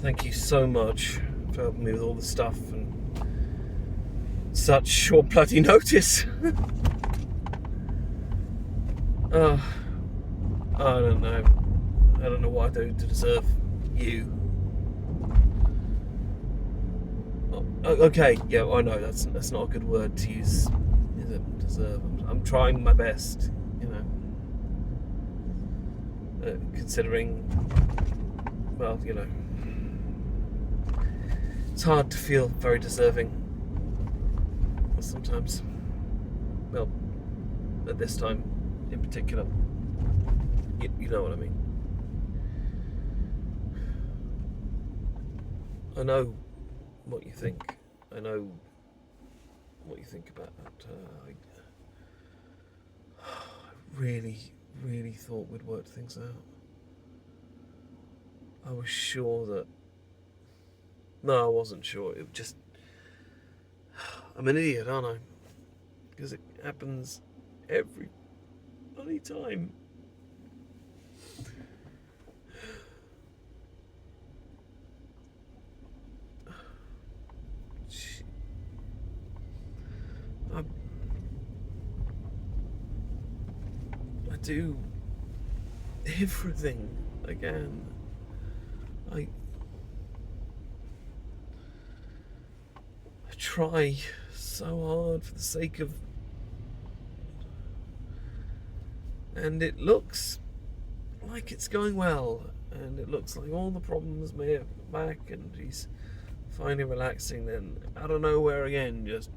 Thank you so much for helping me with all the stuff and such short bloody notice. I don't know. I don't know what I do to deserve you. Okay, yeah, I know that's not a good word to use. Is it? Deserve. I'm trying my best, you know. Considering, well, you know, it's hard to feel very deserving sometimes. Well, at this time in particular, you know what I mean. I know what you think. I know what you think about that. I really thought we'd worked things out. I was sure that... No, I wasn't sure. It just... I'm an idiot, aren't I? Because it happens every bloody time. I do everything again. I try so hard for the sake of... And it looks like it's going well. And it looks like all the problems may have back and he's finally relaxing. Then out of nowhere again, just...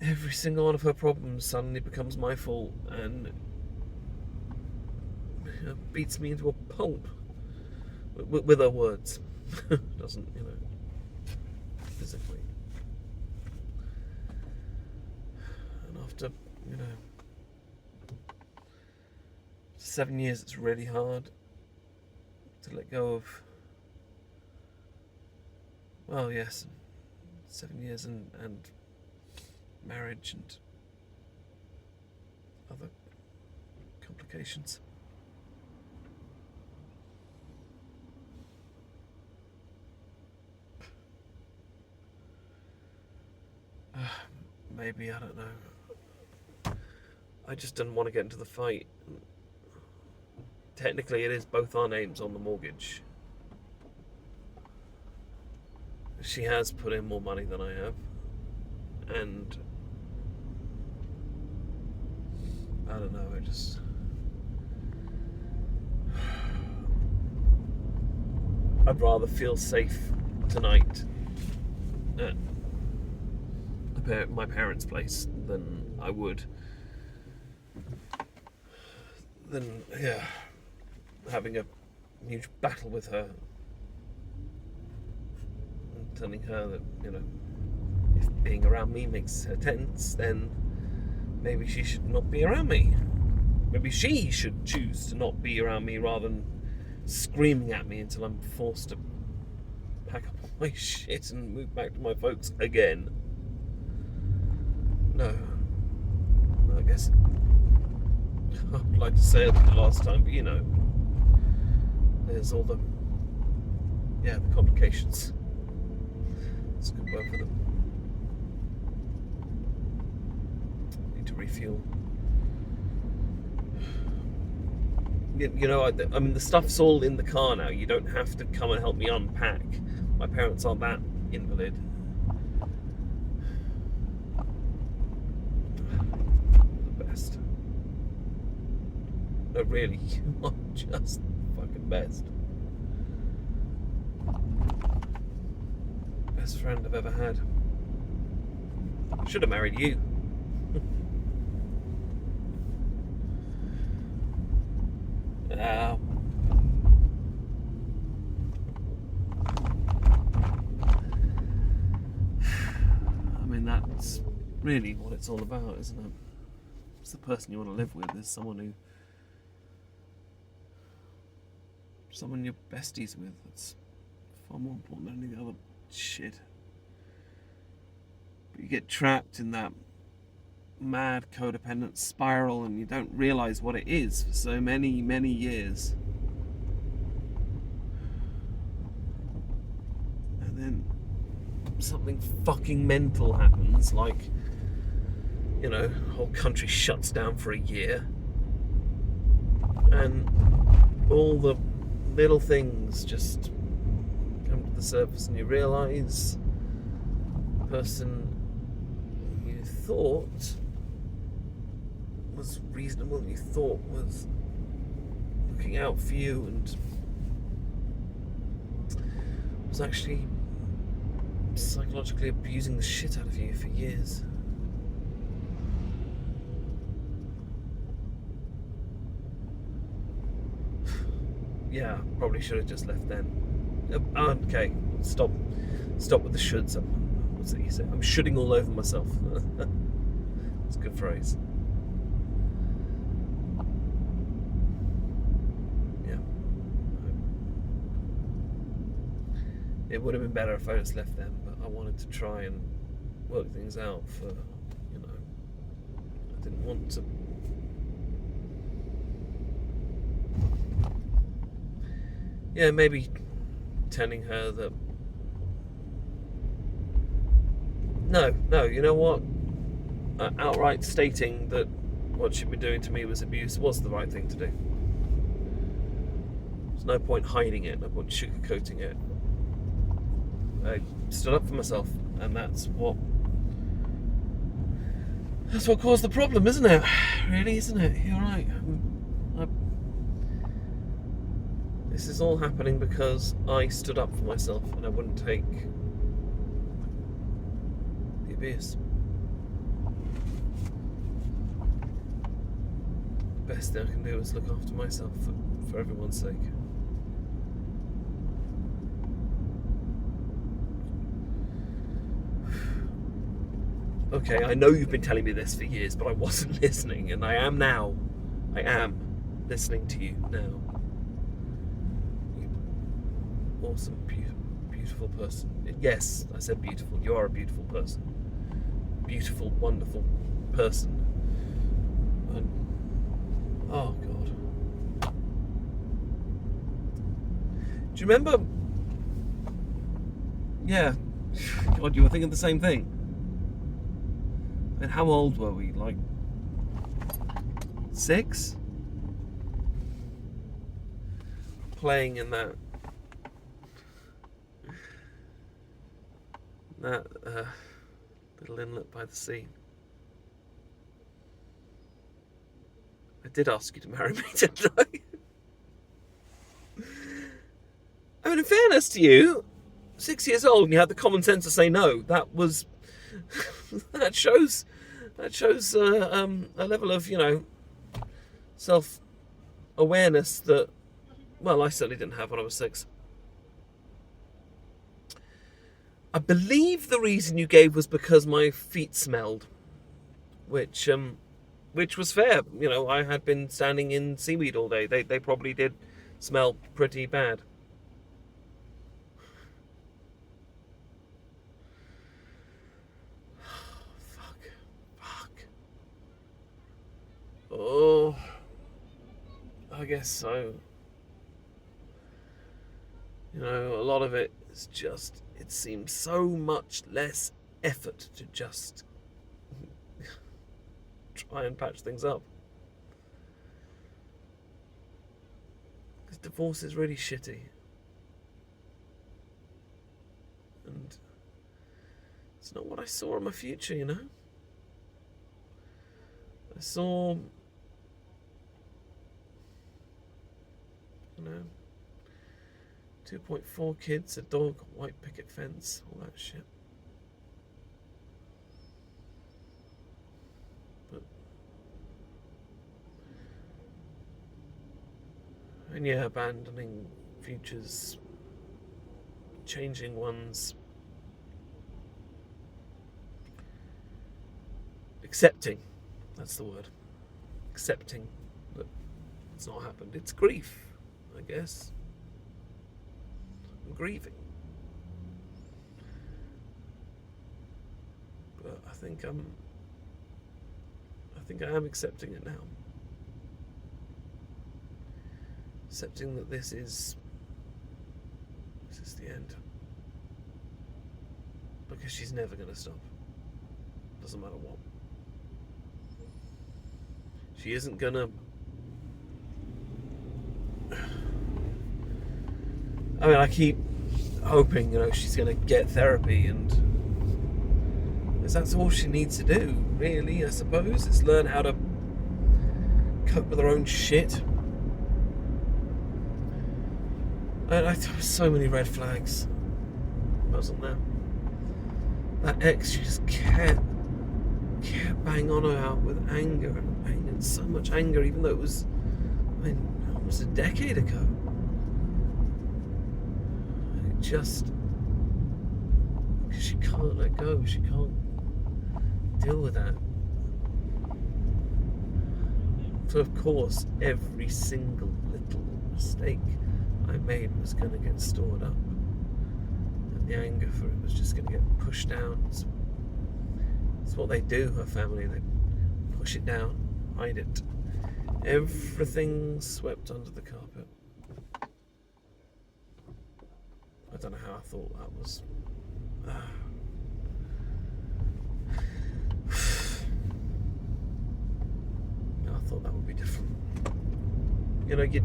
every single one of her problems suddenly becomes my fault and beats me into a pulp with her words. Doesn't, you know, physically. And after, you know, 7 years, it's really hard to let go of. Well, yes, 7 years and marriage and other complications. Maybe, I don't know. I just didn't want to get into the fight. Technically, it is both our names on the mortgage. She has put in more money than I have. And I don't know, I just... I'd rather feel safe tonight at my parents' place than I would having a huge battle with her and telling her that, you know, if being around me makes her tense, then maybe she should not be around me. Maybe she should choose to not be around me rather than screaming at me until I'm forced to pack up all my shit and move back to my folks again. No. I guess I'd like to say it the last time, but you know, there's all the complications. It's a good word for them. Need to refuel. You know, I mean, the stuff's all in the car now. You don't have to come and help me unpack. My parents aren't that invalid. The best. No, really, you are just the fucking best. Best friend I've ever had. I should have married you. I mean, that's really what it's all about, isn't it? It's the person you want to live with is someone you're besties with. It's far more important than any other shit. But you get trapped in that mad codependent spiral and you don't realise what it is for so many years. something fucking mental happens, like, you know, the whole country shuts down for a year, and all the little things just come to the surface, and you realise the person you thought was reasonable, you thought was looking out for you, and was actually psychologically abusing the shit out of you for years. Yeah, probably should have just left then. Okay, stop with the shoulds. What's it you say? I'm shoulding all over myself. It's a good phrase. Yeah. It would have been better if I just left then, but I wanted to try and work things out for, you know, I didn't want to. Yeah, maybe telling her that. No, you know what? Outright stating that what she'd been doing to me was abuse was the right thing to do. There's no point hiding it, no point sugarcoating it. I stood up for myself, and that's what caused the problem, isn't it? Really, isn't it? You're right. This is all happening because I stood up for myself and I wouldn't take the abuse. The best thing I can do is look after myself for everyone's sake. Okay, I know you've been telling me this for years, but I wasn't listening, and I am now. I am listening to you now. Awesome, beautiful person. Yes, I said beautiful. You are a beautiful person. Beautiful, wonderful person. And, oh God. Do you remember? Yeah. God, you were thinking the same thing. And how old were we? Like 6? Playing in that little inlet by the sea. I did ask you to marry me, didn't I? I mean, in fairness to you, 6 years old and you had the common sense to say no. That was that shows a level of, you know, self-awareness that, well, I certainly didn't have when I was 6. I believe the reason you gave was because my feet smelled, which was fair. You know, I had been standing in seaweed all day. They probably did smell pretty bad. Fuck. Oh, I guess so. You know, a lot of it is just, it seems so much less effort to just try and patch things up. Because divorce is really shitty. And it's not what I saw in my future, you know? I saw, you know, 2.4 kids, a dog, a white picket fence, all that shit. But, and yeah, abandoning futures, changing ones, accepting, that's the word, accepting that it's not happened. It's grief, I guess. I'm grieving. But I think I am accepting it now. Accepting that this is the end. Because she's never going to stop. Doesn't matter what. She isn't going to... I mean, I keep hoping, she's going to get therapy, and because that's all she needs to do, really, I suppose, is learn how to cope with her own shit. And there were so many red flags, wasn't there? That ex, she just kept banging on her out with anger, and so much anger, even though it was, almost a decade ago. And it just, because she can't let go, she can't deal with that. So of course, every single little mistake I made was going to get stored up, and the anger for it was just going to get pushed down. It's what they do, her family. They push it down, hide it. Everything swept under the carpet. I don't know how I thought that was. I thought that would be different.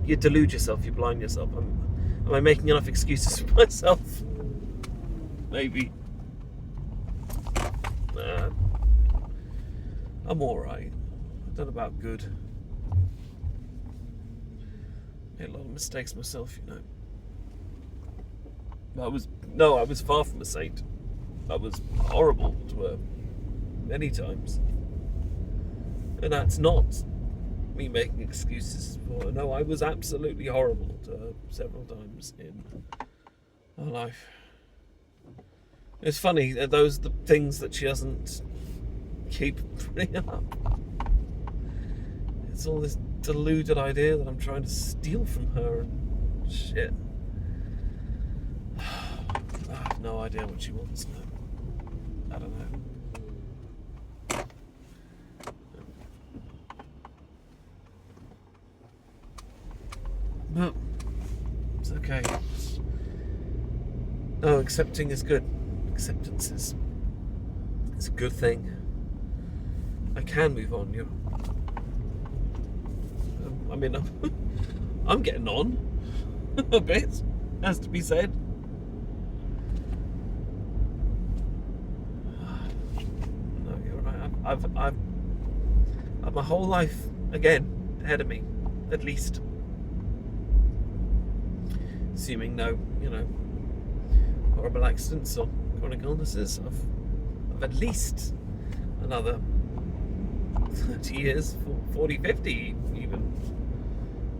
You delude yourself, you blind yourself. Am I making enough excuses for myself? Maybe. Nah. I'm alright. I don't know about good. Made a lot of mistakes myself, I was far from a saint. I was horrible to her many times. And that's not me making excuses for her. No, I was absolutely horrible to her several times in her life. It's funny, those are the things that she doesn't keep bringing up. It's all this deluded idea that I'm trying to steal from her and shit. I have no idea what she wants now. I don't know. But it's okay. No, accepting is good. Acceptance is a good thing. I can move on. I'm getting on a bit, has to be said. No, you're right. I've my whole life again ahead of me, at least. Assuming no, horrible accidents or chronic illnesses, of at least another 30 years, 40, 50 even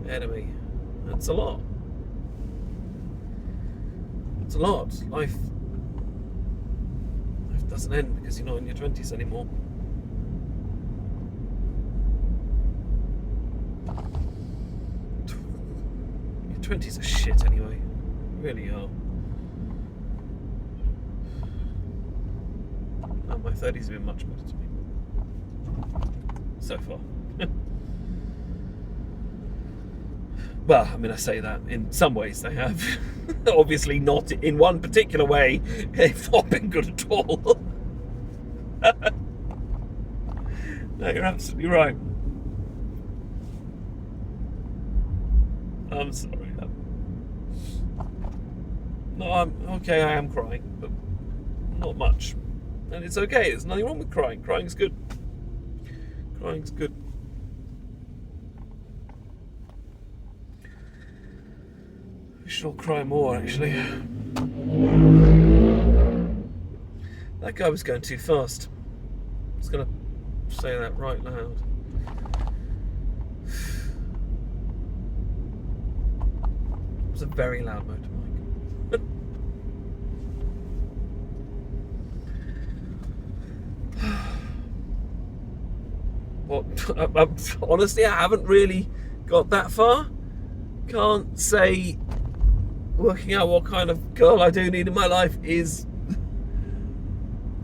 ahead of me. That's a lot. It's a lot. Life doesn't end because you're not in your 20s anymore. Your 20s are shit anyway. Really are. Oh, my 30s have been much better to me so far. Well, I say that in some ways they have. Obviously not in one particular way. They've not been good at all. No, you're absolutely right. I'm sorry. No, I'm okay. I am crying, but not much, and it's okay. There's nothing wrong with crying. Crying's good. Crying's good. We should all cry more, actually. That guy was going too fast. I was going to say that right loud. It was a very loud motorbike. Honestly, I haven't really got that far. Can't say working out what kind of girl I do need in my life is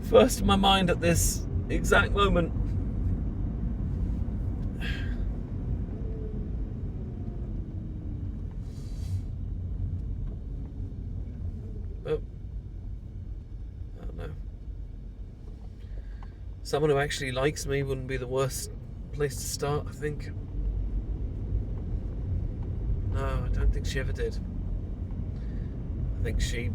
first in my mind at this exact moment. But I don't know. Someone who actually likes me wouldn't be the worst place to start, I think. No, I don't think she ever did. I think she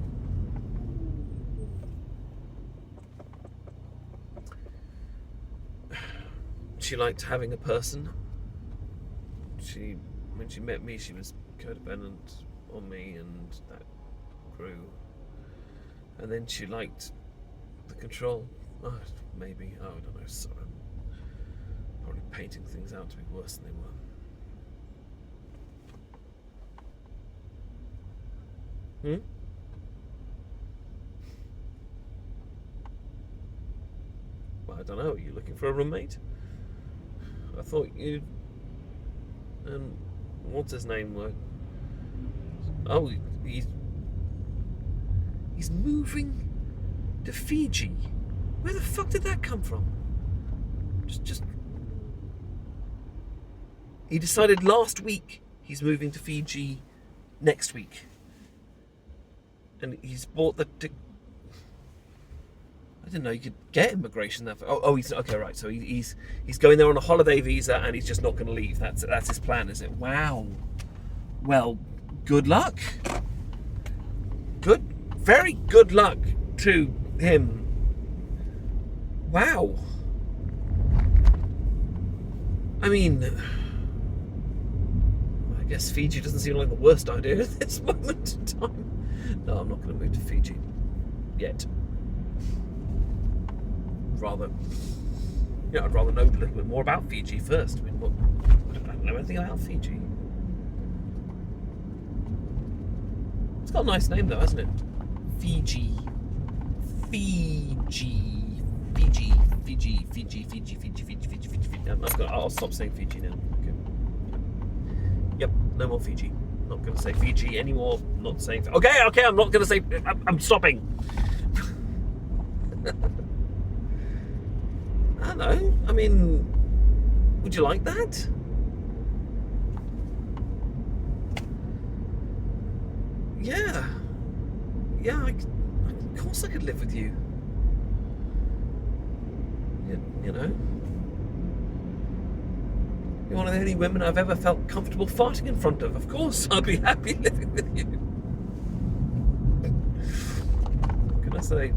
liked having a person. When she met me, she was codependent on me, and that grew. And then she liked the control. Oh, maybe. Oh, I don't know. So I'm probably painting things out to be worse than they were. Well, I don't know. Are you looking for a roommate? I thought you and what's his name were. Oh, he's moving to Fiji. Where the fuck did that come from? Just. He decided last week he's moving to Fiji next week, and he's bought the. I didn't know you could get immigration that. Oh, he's okay, right. So he's going there on a holiday visa, and he's just not going to leave. That's his plan, is it? Wow. Well, good luck. Very good luck to him. Wow. I mean, I guess Fiji doesn't seem like the worst idea at this moment in time. No, I'm not going to move to Fiji yet. I'd rather know a little bit more about Fiji first. I mean, I don't know anything about Fiji. It's got a nice name though, hasn't it? Fiji. I'll stop saying Fiji now. Okay. Yep, no more Fiji. Not going to say Fiji anymore. Not saying. Okay, I'm not going to say. I'm stopping. I don't know. I mean, would you like that? Yeah. Of course I could live with you. You know. You're one of the only women I've ever felt comfortable farting in front of. Of course, I'd be happy living with you. What can I say?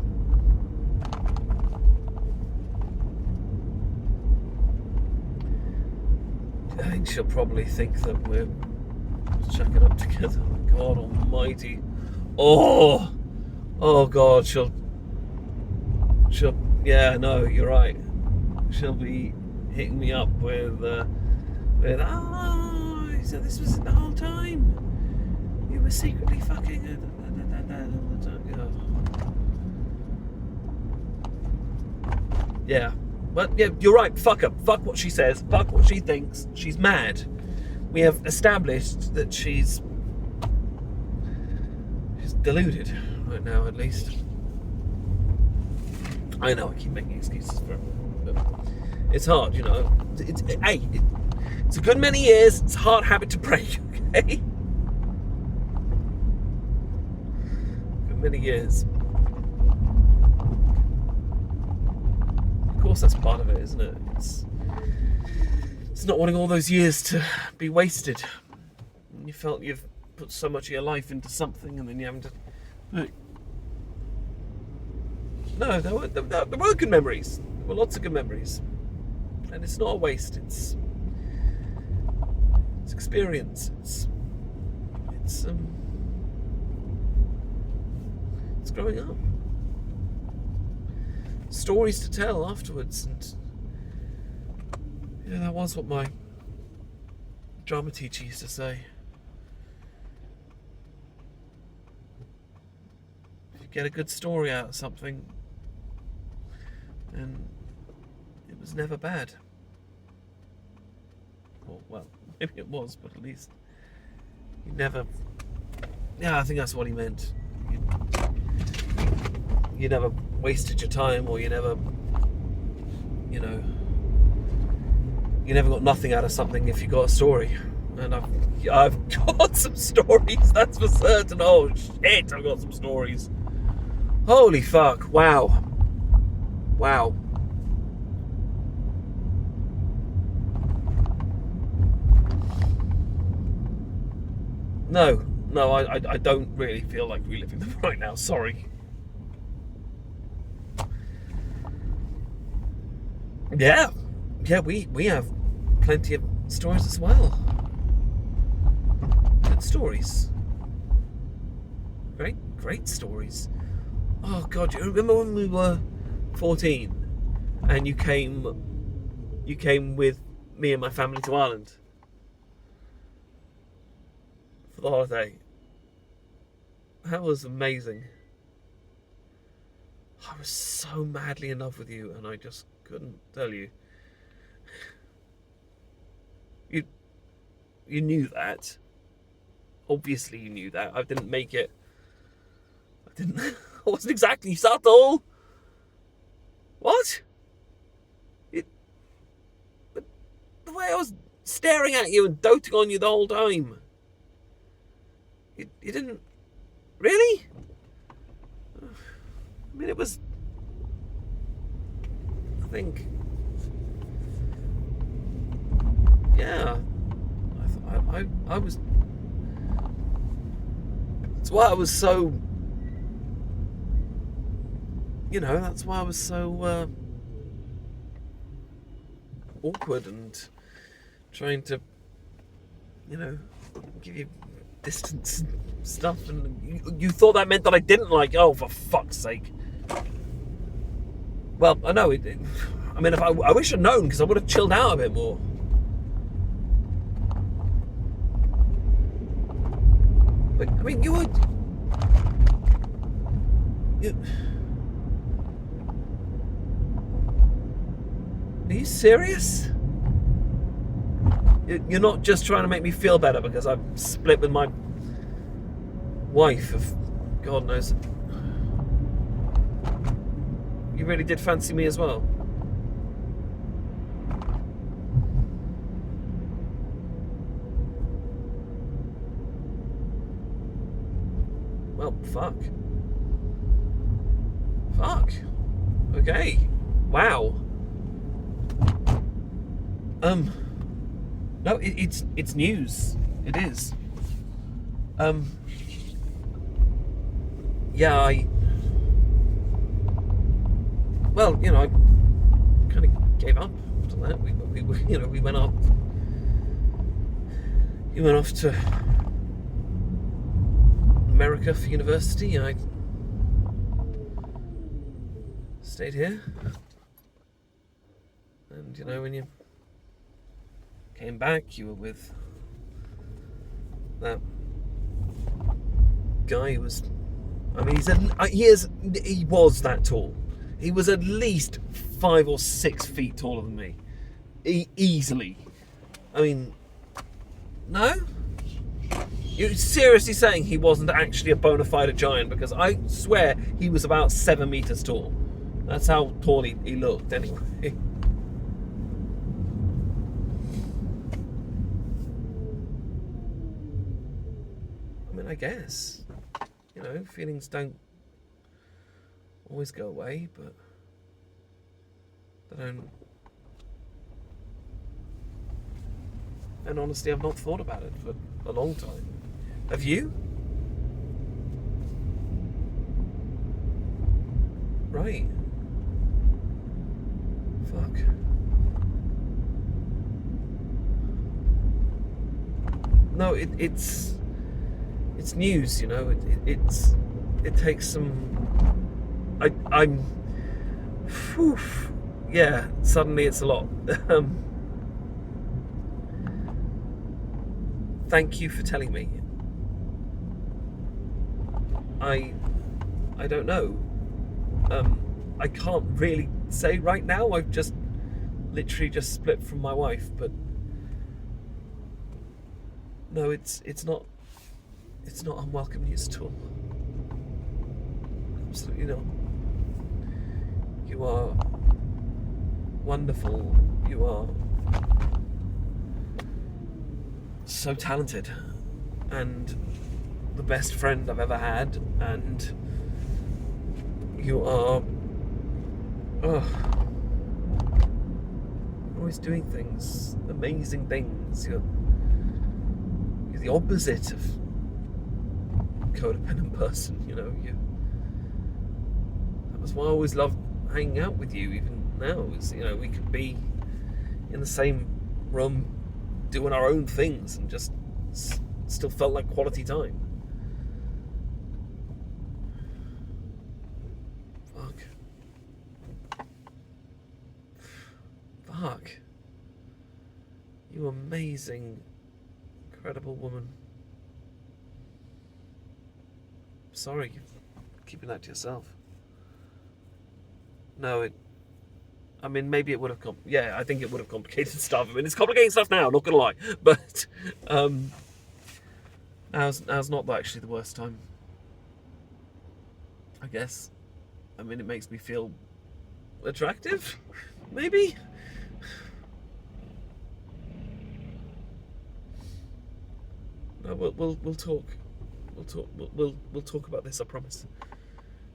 I think she'll probably think that we're chucking up together. God almighty. Oh God, she'll yeah, no, you're right. She'll be hitting me up with so this was the whole time. You were secretly fucking all the time. Yeah. But yeah, you're right, fuck her. Fuck what she says, fuck what she thinks. She's mad. We have established that she's deluded right now, at least. I know I keep making excuses for it, but it's hard, you know. It's a good many years. It's a hard habit to break, okay? Good many years. Of course, that's part of it, isn't it? It's not wanting all those years to be wasted. You felt you've put so much of your life into something, and then you haven't. No, there were good memories. There were lots of good memories, and it's not a waste. It's experience. It's growing up. Stories to tell afterwards, and yeah, that was what my drama teacher used to say. If you get a good story out of something, and it was never bad. Well, maybe it was, but at least you never. Yeah, I think that's what he meant. You never wasted your time, or you never got nothing out of something if you got a story. And I've got some stories, that's for certain. Oh shit, I've got some stories. Holy fuck, wow. No, I don't really feel like reliving them right now. Sorry. Yeah, we have plenty of stories as well. Good stories. Great stories. Oh God, you remember when we were 14 and you came with me and my family to Ireland for the holiday? That was amazing. I was so madly in love with you, and I just couldn't tell you. You knew that. Obviously you knew that. I didn't make it. I wasn't exactly subtle. What? But the way I was staring at you and doting on you the whole time. You didn't... Really? I mean, it was... I think... Yeah. I was... That's why I was so... You know, that's why I was so awkward and trying to, you know, give you distance and stuff. And you thought that meant that I didn't like you. Oh, for fuck's sake. Well, I know. I mean, I wish I'd known, because I would have chilled out a bit more. But, I mean, you would... Are you serious? You're not just trying to make me feel better because I've split with my wife of God knows. You really did fancy me as well? Well, fuck. Okay. Wow. No, it's news. It is. Yeah, well, you know, I kind of gave up after that. We you know, we went off. You went off to America for university. I stayed here. And, you know, when you came back, you were with that guy who was... I mean, he was that tall. He was at least 5 or 6 feet taller than me. Easily. I mean, no? You're seriously saying he wasn't actually a bona fide giant? Because I swear he was about 7 meters tall. That's how tall he looked, anyway. I mean, I guess. You know, feelings don't always go away, but they don't. And honestly, I've not thought about it for a long time. Have you? Right. Fuck. No, it's news, you know. It takes some. I'm. Whew, yeah. Suddenly, it's a lot. Thank you for telling me. I don't know. I can't really say right now. I've just literally just split from my wife, but no, it's not unwelcome news at all. Absolutely not. You are wonderful. You are so talented and the best friend I've ever had, and you are always doing things, amazing things. You're the opposite of codependent person, that was why I always loved hanging out with you. Even now, we could be in the same room doing our own things and just still felt like quality time. Fuck. You amazing, incredible woman. Sorry, you're keeping that to yourself. No, maybe it would have I think it would have complicated stuff. It's complicating stuff now, not gonna lie. But now's not actually the worst time, I guess. It makes me feel attractive, maybe. No, we'll talk. We'll talk about this. I promise.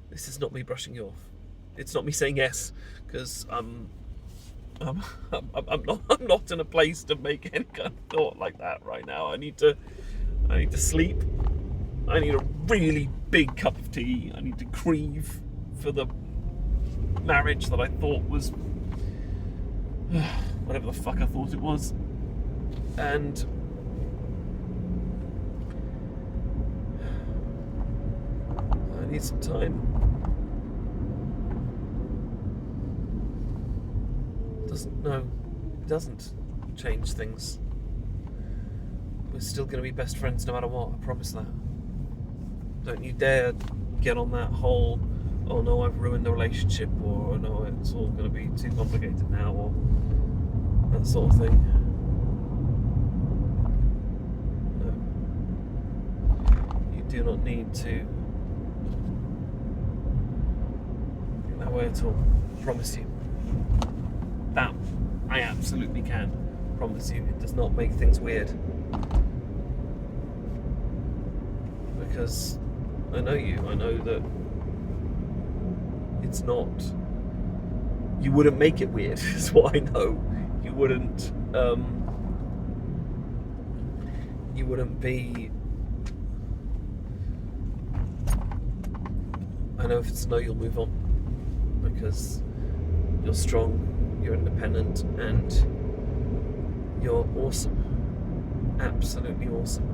This is not me brushing you off. It's not me saying yes, because I'm not in a place to make any kind of thought like that right now. I need to sleep. I need a really big cup of tea. I need to grieve for the marriage that I thought was whatever the fuck I thought it was, and I need some time. It doesn't change things. We're still going to be best friends no matter what, I promise that. Don't you dare get on that whole, oh no, I've ruined the relationship, or oh no, it's all going to be too complicated now, or that sort of thing. No. You do not need to get that way at all. I promise you. That I absolutely can promise you. It does not make things weird, because I know you. I know that it's not. You wouldn't make it weird. Is what I know. You wouldn't. You wouldn't be. I know if it's no, you'll move on, because you're strong. You're independent, and you're awesome. Absolutely awesome.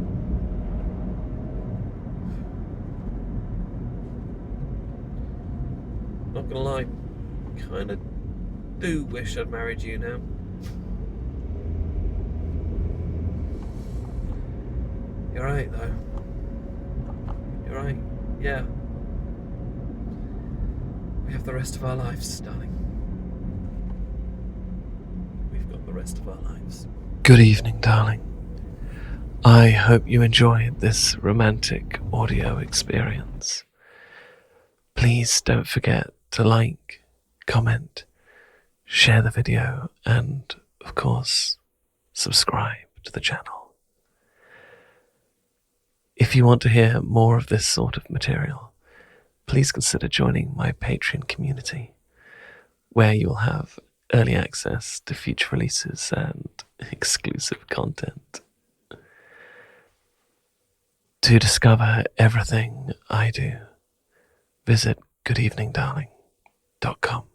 Not gonna lie, kinda do wish I'd married you now. You're right, though. You're right, yeah. We have the rest of our lives, darling. The rest of our lives. Good evening, darling. I hope you enjoyed this romantic audio experience. Please don't forget to like, comment, share the video, and of course, subscribe to the channel. If you want to hear more of this sort of material, please consider joining my Patreon community, where you'll have early access to future releases and exclusive content. To discover everything I do, visit goodeveningdarling.com.